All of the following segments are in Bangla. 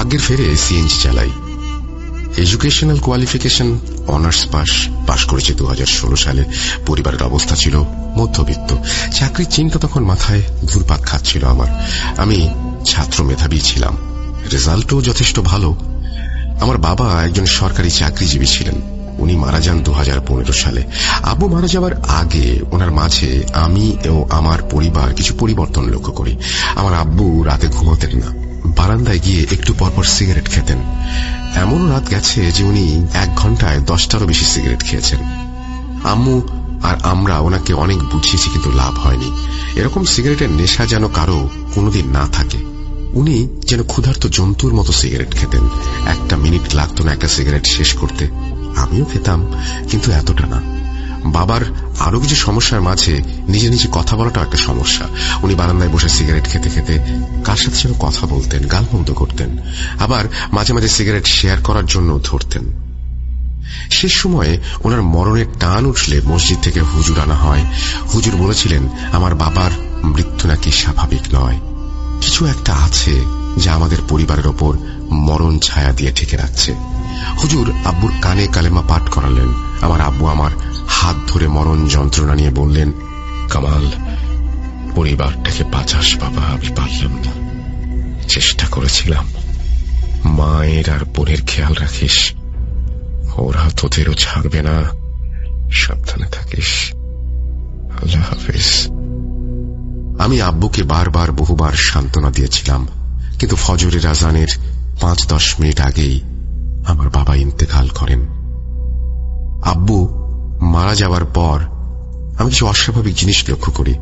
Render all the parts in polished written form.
ভাগ্যের ফেরে সিএনজি চালাই। এডুকেশনাল কোয়ালিফিকেশন অনার্স পাশ করেছে 2016 সালে। পরিবারের অবস্থা ছিল মধ্যবিত্ত। চাকরির চিন্তা তখন মাথায় ঘুরপাক খাচ্ছিল আমার। আমি ছাত্র মেধাবী ছিলাম, রেজাল্টও যথেষ্ট ভালো। আমার বাবা একজন সরকারি চাকরিজীবী ছিলেন। উনি মারা যান 2015 সালে। আব্বু মারা যাওয়ার আগে ওনার মাঝে আমি ও আমার পরিবার কিছু পরিবর্তন লক্ষ্য করি। আমার আব্বু রাতে ঘুমোতেন না, বারান্দায় গিয়ে একটু পরপর সিগারেট খেতেন। এমন রাত গেছে যে উনি 1 ঘন্টায় 10টারও বেশি সিগারেট খেয়েছেন। আম্মু আর আমরা ওনাকে অনেক বুঝিয়েছি, কিন্তু লাভ হয়নি। এরকম সিগারেটের নেশা যেন কারো কোনোদিন না থাকে। উনি যেন ক্ষুধার্ত জন্তুর মতো সিগারেট খেতেন। 1 মিনিট লাগতো না একটা সিগারেট শেষ করতে। আমিও খেতাম, কিন্তু এতটা না। বাবার আরো কিছু সমস্যার মাঝে নিজে নিজে কথা বলাটা একটা সমস্যা। উনি বারান্দায় বসে সিগারেট খেতে খেতে কার সাথে যেন কথা বলতেন, গালমন্দ করতেন। আবার মাঝে মাঝে সিগারেট শেয়ার করার জন্য ধরতেন। শেষ সময়ে ওনার মরণের টান উঠলে মসজিদ থেকে হুজুর আনা হয়। হুজুর বলেছিলেন আমার বাবার মৃত্যু নাকি স্বাভাবিক নয়, কিছু একটা আছে যা আমাদের পরিবারের ওপর মরণ ছায়া দিয়ে ঠেকে রাখছে। হুজুর আব্বুর কানে কালেমা পাঠ করালেন। আমার আব্বু আমার হাত ধরে মরণ যন্ত্রণা নিয়ে বললেন, কামাল, পরিবারটাকে বাঁচাস বাবা, আমি পারলাম না। চেষ্টা করেছিলাম, মায়ের আর বোনের খেয়াল রাখিস, ওরা তোদেরও ছাড়বে না, সাবধানে থাকিস, আল্লাহ হাফেজ। আমি আব্বুকে বারবার বহুবার সান্ত্বনা দিয়েছিলাম, কিন্তু ফজরের আজানের 5-10 মিনিট আগেই আমার বাবা ইন্তেকাল করেন। আব্বু মারা যাওয়ার পর আমি কিছু অস্বাভাবিক জিনিস লক্ষ্য করি।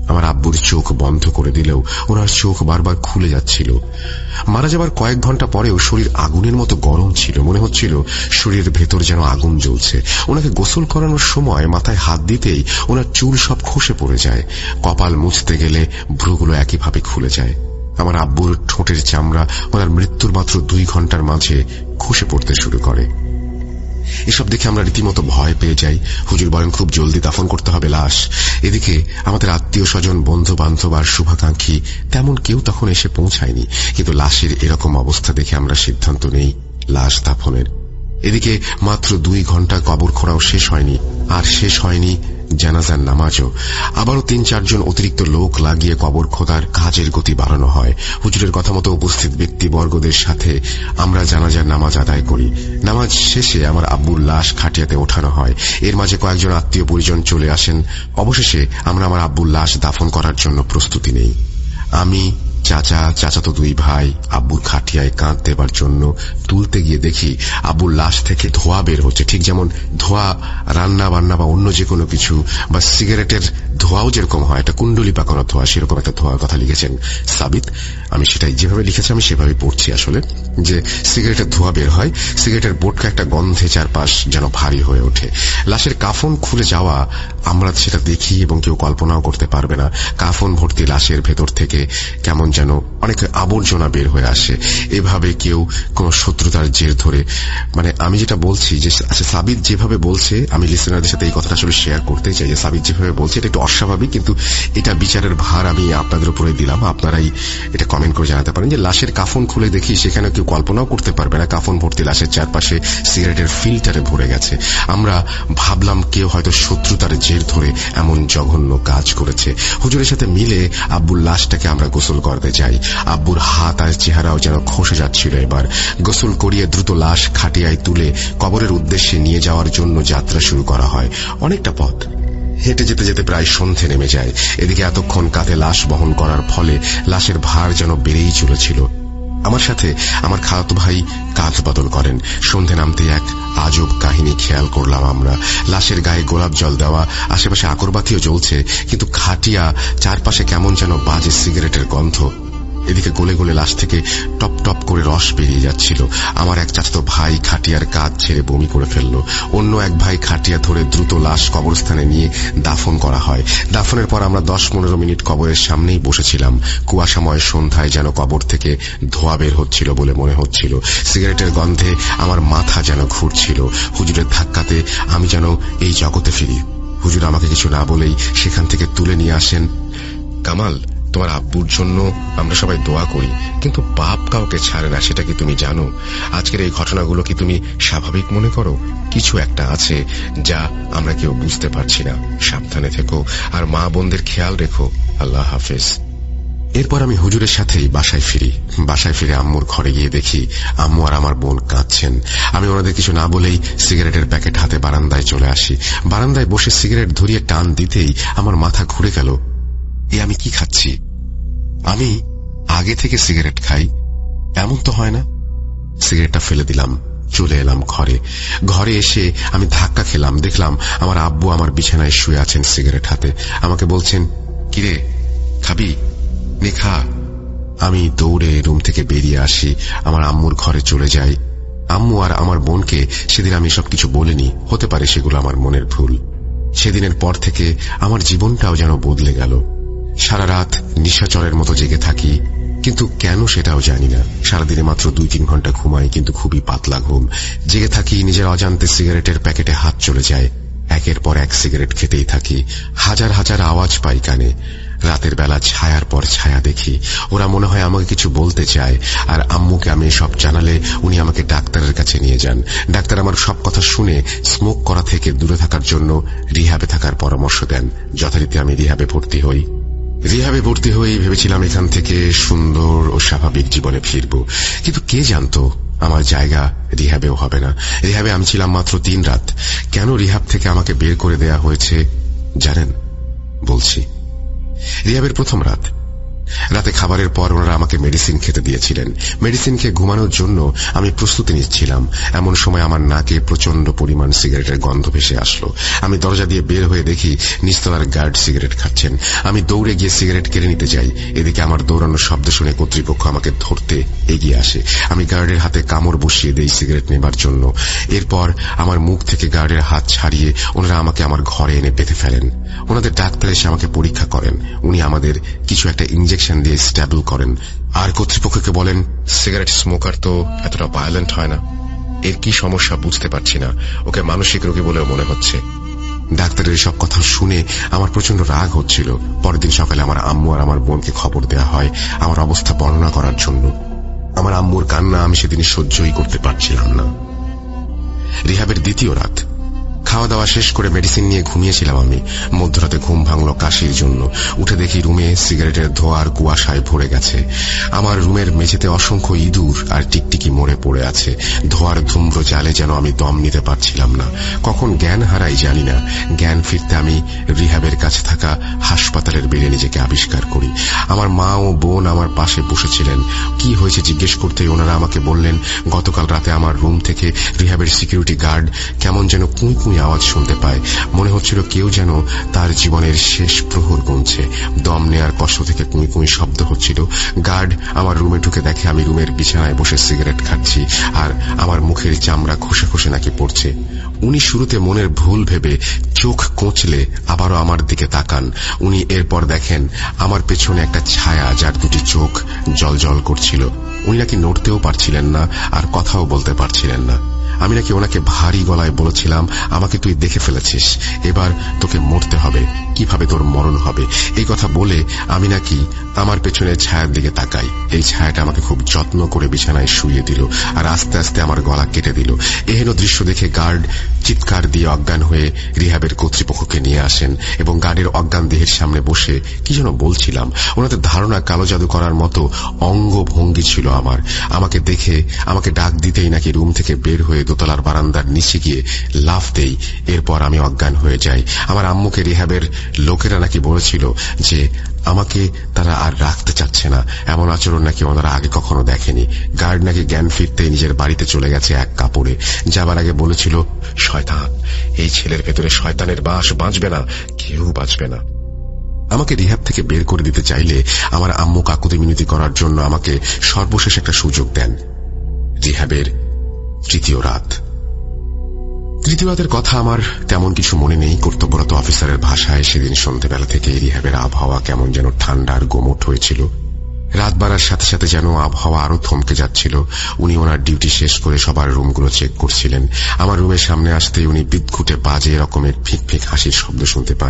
আমার আব্বুর চোখ বন্ধ করে দিলেও ওনার চোখ বারবার খুলে যাচ্ছিল। মারা যাবার কয়েক ঘন্টা পরেও শরীর আগুনের মতো গরম ছিল। মনে হচ্ছিল শরীরের ভেতর যেন আগুন জ্বলছে। ওনাকে গোসল করানোর সময় মাথায় হাত দিতেই ওনার চুল সব খসে পড়ে যায়। কপাল মুছতে গেলে ভ্রুগুলো একইভাবে খুলে যায়। আমার আব্বুর ঠোঁটের চামড়া ওনার মৃত্যুর মাত্র 2 ঘন্টার মাঝে খসে পড়তে শুরু করে। এসব দেখে আমরা রীতিমতো ভয় পেয়ে যাই। হুজুর বলেন খুব জলদি দাফন করতে হবে লাশ। এদিকে আমাদের আত্মীয় স্বজন, বন্ধু বান্ধব আর শুভাকাঙ্ক্ষী তেমন কেউ তখন এসে পৌঁছায়নি। কিন্তু লাশের এরকম অবস্থা দেখে আমরা সিদ্ধান্ত নেই লাশ দাফনের। এদিকে মাত্র 2 ঘন্টা কবর খোঁড়াও শেষ হয়নি, আর শেষ হয়নি জানাজার নামাজও। আবারও 3-4 জন অতিরিক্ত লোক লাগিয়ে কবর খোদার কাজের গতি বাড়ানো হয়। হুজুরের কথা মতো উপস্থিত ব্যক্তিবর্গদের সাথে আমরা জানাজার নামাজ আদায় করি। নামাজ শেষে আমার আব্বুর লাশ খাটিয়াতে ওঠানো হয়। এর মাঝে কয়েকজন আত্মীয় পরিজন চলে আসেন। অবশেষে আমরা আমার আব্বুর লাশ দাফন করার জন্য প্রস্তুতি নেই। আমি, চাচাতো 2 ভাই আব্বুর খাটিয়ায় কাঁধ দেবার জন্য তুলতে গিয়ে দেখি আব্বুর লাশ থেকে ধোঁয়া বের হচ্ছে। ঠিক যেমন ধোঁয়া রান্না বান্না বা অন্য যে কোনো কিছু, বা সিগারেটের ধোঁয়াও যেরকম হয়, একটা কুণ্ডলি পাকানো ধোঁয়া, সেরকম একটা ধোঁয়ার কথা লিখেছেন সাবিত। আমি সেটাই যেভাবে লিখেছি আমি সেভাবে পড়ছি আসলে, যে সিগারেটের ধোঁয়া বের হয়। সিগারেটের বোটকা একটা গন্ধে চারপাশ যেন ভারী হয়ে ওঠে। লাশের কাফন খুলে যাওয়া আমরা সেটা দেখি এবং কেউ কল্পনাও করতে পারবে না। কাফন ভর্তি লাশের ভেতর থেকে কেমন যেন অনেক আবর্জনা বের হয়ে আসে। এভাবে কেউ কোন শত্রুতার জের ধরে, মানে আমি যেটা বলছি যে আচ্ছা সাবিত যেভাবে বলছে, আমি লিসেনারদের সাথে এই কথাটা আসলে শেয়ার করতে চাই যে সাবিত যেভাবে বলছে এটা একটু অস্বাভাবিক, কিন্তু এটা বিচারের ভার আমি আপনাদের উপরে দিলাম। আপনারাই এটা কমেন্ট করে জানাতে পারেন যে লাশের কাফন খুলে দেখি সেখানে কেউ কল্পনাও করতে পারবে না কাফন ভর্তি লাশের চারপাশে সিগারেটের ফিল্টারে ভরে গেছে। আমরা ভাবলাম কেউ হয়তো শত্রুতার জের ধরে এমন জঘন্য কাজ করেছে। হুজুরের সাথে মিলে আব্বুর লাশটাকে আমরা গোসল করতে যাই। আব্বুর হাত আর চেহারাও যেন খসে যাচ্ছিল। এবার গোসল করিয়ে দ্রুত লাশ খাটিয়ায় তুলে কবরের উদ্দেশ্যে নিয়ে যাওয়ার জন্য যাত্রা শুরু করা হয়। অনেকটা পথ হেঁটে যেতে যেতে প্রায় সন্ধে নেমে যায়। এদিকে এতক্ষণ কাঁধে লাশ বহন করার ফলে লাশের ভার যেন বেড়েই চলেছিল। আমার সাথে আমার খালাতো ভাই কাঁধ বদল করেন। সন্ধে নামতে এক আজব কাহিনী খেয়াল করলাম আমরা। লাশের গায়ে গোলাপ জল দেওয়া, আশেপাশে আকরবাতিও জ্বলছে, কিন্তু খাটিয়া চারপাশে কেমন যেন বাজে সিগারেটের গন্ধ। এদিকে গলে গলে লাশ থেকে টপ টপ করে রস বেরিয়ে যাচ্ছিল। আমার এক চাচাতো ভাই খাটিয়ার কাঁধ ছেড়ে বমি করে ফেলল। অন্য এক ভাই খাটিয়া ধরে দ্রুত লাশ কবরস্থানে নিয়ে দাফন করা হয়। দাফনের পর আমরা 10-15 মিনিট কবরের সামনেই বসেছিলাম। কুয়াশাময় সন্ধ্যায় যেন কবর থেকে ধোঁয়া বের হচ্ছিল বলে মনে হচ্ছিল। সিগারেটের গন্ধে আমার মাথা যেন ঘুরছিল। হুজুরের ধাক্কাতে আমি যেন এই জগতে ফিরি। হুজুর আমাকে কিছু না বলেই সেখান থেকে তুলে নিয়ে আসেন। কামাল, তোমার আব্বুর জন্য আমরা সবাই দোয়া করি, কিন্তু পাপ কাউকে ছাড়ে না, সেটা কি তুমি জানো? আজকের এই ঘটনাগুলো কি তুমি স্বাভাবিক মনে করো? কিছু একটা আছে যা আমরা কেউ বুঝতে পারছি না। সাবধানে থেকো আর মা বোনদের খেয়াল রেখো। আল্লাহ হাফেজ। এরপর আমি হুজুরের সাথেই বাসায় ফিরি। বাসায় ফিরে আম্মুর ঘরে গিয়ে দেখি আম্মু আর আমার বোন কাঁদছেন। আমি ওনাদের কিছু না বলেই সিগারেটের প্যাকেট হাতে বারান্দায় চলে আসি। বারান্দায় বসে সিগারেট ধরিয়ে টান দিতেই আমার মাথা ঘুরে গেল। আমি কি খাচ্ছি? আমি আগে থেকে সিগারেট খাই এমন তো হয় না। সিগারেটটা ফেলে দিলাম, চলে এলাম ঘরে। ঘরে এসে আমি ধাক্কা খেলাম, দেখলাম আমার আব্বু আমার বিছানায় শুয়ে আছেন সিগারেট হাতে। আমাকে বলছেন, কিরে খাবি, নে খা। আমি দৌড়ে রুম থেকে বেরিয়ে আসি, আমার আম্মুর ঘরে চলে যাই। আম্মু আর আমার বোনকে সেদিন আমি সবকিছু বলিনি, হতে পারে সেগুলো আমার মনের ভুল। সেদিনের পর থেকে আমার জীবনটাও যেন বদলে গেল। সারা রাত নিশাচরের মতো জেগে থাকি, কিন্তু কেন সেটাও জানি না। সারাদিনে মাত্র 2-3 ঘন্টা ঘুমাই, কিন্তু খুবই পাতলা ঘুম। জেগে থাকি, নিজের অজান্তে সিগারেটের প্যাকেটে হাত চলে যায়। একের পর এক সিগারেট খেতেই থাকি। হাজার হাজার আওয়াজ পাই কানে। রাতের বেলা ছায়ার পর ছায়া দেখি, ওরা মনে হয় আমাকে কিছু বলতে চায়। আর আম্মুকে আমি সব জানালে উনি আমাকে ডাক্তারের কাছে নিয়ে যান। ডাক্তার আমার সব কথা শুনে স্মোক করা থেকে দূরে থাকার জন্য রিহ্যাবে থাকার পরামর্শ দেন। যথারীতি আমি রিহ্যাবে ভর্তি হই। রিহ্যাবে ভর্তি হয়ে ভেবেছিলাম এখান থেকে সুন্দর ও স্বাভাবিক জীবনে ফিরব, কিন্তু কে জানতো আমার জায়গা রিহ্যাবেও হবে না। রিহ্যাবে আমি ছিলাম মাত্র 3 রাত। কেন রিহ্যাব থেকে আমাকে বের করে দেয়া হয়েছে জানেন? বলছি। রিহ্যাবের প্রথম রাত, রাতে খাবারের পর ওনারা আমাকে মেডিসিন খেতে দিয়েছিলেন। মেডিসিন খেয়ে ঘুমানোর জন্য আমি প্রস্তুতি নিচ্ছিলাম। এমন সময় আমার নাকে প্রচন্ড পরিমাণ সিগারেটের গন্ধ ভেসে আসলো। আমি দরজা দিয়ে বের হয়ে দেখি নিচতলার গার্ড সিগারেট খাচ্ছেন। আমি দৌড়ে গিয়ে সিগারেট কেড়ে নিতে যাই। এদিকে আমার দৌড়ানোর শব্দ শুনে কর্তৃপক্ষ আমাকে ধরতে এগিয়ে আসে। আমি গার্ডের হাতে কামড় বসিয়ে দেই সিগারেট নেবার জন্য। এরপর আমার মুখ থেকে গার্ডের হাত ছাড়িয়ে ওনারা আমাকে আমার ঘরে এনে বেঁধে ফেলেন। ওনাদের ডাক্তার এসে আমাকে পরীক্ষা করেন। উনি আমাদের কিছু একটা ইনজেকশন দিয়ে স্ট্যাবল করেন আর কর্তৃপক্ষকে বলেন, সিগারেট স্মোকার তো এতটা ভায়োলেন্ট হয় না, এর কি সমস্যা বুঝতে পারছি না, ওকে মানসিক রোগী বলেও মনে হচ্ছে। ডাক্তারের সব কথা শুনে আমার প্রচন্ড রাগ হচ্ছিল। পরের দিন সকালে আমার আম্মু আর আমার বোনকে খবর দেয়া হয় আমার অবস্থা বর্ণনা করার জন্য। আমার আম্মুর কান্না আমি সেদিন সহ্যই করতে পারছিলাম না। রিহ্যাবের দ্বিতীয় রাত, খাওয়া দাওয়া শেষ করে মেডিসিন নিয়ে ঘুমিয়েছিলাম আমি। মধ্যরাতে ঘুম ভাঙলো কাশির জন্য। উঠে দেখি রুমে সিগারেটের ধোঁয়ার কুয়াশায় ভরে গেছে। আমার রুমের মেঝেতে অসংখ্য ইঁদুর আর টিকটিকি মরে পড়ে আছে। ধোঁয়ার ধূম্র জালে যেন আমি দম নিতে পারছিলাম না। কখন জ্ঞান হারাই জানি না। জ্ঞান ফিরতে আমি রিহ্যাবের কাছে থাকা হাসপাতালের বেডে নিজেকে আবিষ্কার করি। আমার মা ও বোন আমার পাশে বসেছিলেন। কি হয়েছে জিজ্ঞেস করতে ওনারা আমাকে বললেন, গতকাল রাতে আমার রুম থেকে রিহ্যাবের সিকিউরিটি গার্ড কেমন যেন কুঁই কুঁই আওয়াজ শুনতে পায়। মনে হচ্ছিল কেউ যেন তার জীবনের শেষ প্রহর গুনছে। দম নেয়ার কষ্ট থেকে কুঁই কুঁই শব্দ হচ্ছিল। গার্ড আমার রুমে ঢুকে দেখে আমি রুমের বিছানায় বসে সিগারেট খাচ্ছি আর আমার মুখের চামড়া খসে খসে নাকি পড়ছে। উনি শুরুতে মনের ভুল ভেবে চোখ কোঁচলে আবারও আমার দিকে তাকান। উনি এরপর দেখেন আমার পেছনে একটা ছায়া যার 2টি চোখ জলজল করছিল। উনি নাকি নড়তেও পারছিলেন না আর কথাও বলতে পারছিলেন না। আমি নাকি ওনাকে ভারী গলায় বলেছিলাম, আমাকে তুই দেখে ফেলেছিস, এবার তোকে মরতে হবে, কিভাবে তোর মরণ হবে। এই কথা বলে আমি নাকি আমার পেছনের ছায়ার দিকে তাকাই। এই ছায়াটা আমাকে খুব যত্ন করে বিছানায় শুইয়ে দিল আর আস্তে আস্তে আমার গলা কেটে দিল। এহেন দৃশ্য দেখে গার্ড চিৎকার দিয়ে অজ্ঞান হয়ে রিহ্যাবের কর্তৃপক্ষকে নিয়ে আসেন এবং গার্ডের অজ্ঞান দেহের সামনে বসে কি যেন বলছিলাম। ওনাদের ধারণা কালো জাদু করার মতো অঙ্গভঙ্গি ছিল আমার। আমাকে দেখে আমাকে ডাক দিতেই নাকি রুম থেকে বের হয়ে দোতলার বারান্দার নিচে গিয়ে লাফ দেই। এরপর আমি অজ্ঞান হয়ে যাই। আমার আম্মুকে রিহ্যাবের লোকেরা নাকি বলেছিল যে আমাকে তারা আর রাখতে চাচ্ছে না। এমন আচরণ নাকি ওনারা আগে কখনো দেখেনি। গার্ড নাকি জ্ঞান ফিরতে নিজের বাড়িতে চলে গেছে এক কাপড়ে। যাবার আগে বলেছিল, শয়তান, এই ছেলের ভেতরে শয়তানের বাস, বাঁচবে না, কেউ বাঁচবে না। আমাকে রিহ্যাব থেকে বের করে দিতে চাইলে আমার আম্মু কাকুতি মিনতি করার জন্য আমাকে সর্বশেষ একটা সুযোগ দেন। রিহ্যাবের তৃতীয় রাত। তৃতীয় রাতের কথা আমার তেমন কিছু মনে নেই। কর্তব্যরত অফিসারের ভাষায় সেদিন সন্ধ্যেবেলা থেকে রিহ্যাবের আবহাওয়া কেমন যেন ঠান্ডা আর গোমট হয়েছিল। রাত বাড়ার সাথে সাথে যেন আবহাওয়া আরো থমকে যাচ্ছিল। উনি ওনার ডিউটি শেষ করে সবার রুমগুলো চেক করছিলেন। আমার রুমের সামনে আসতেই উনি বিদঘুটে বাজে রকমের ফিক ফিক হাসির শব্দ শুনতে পান।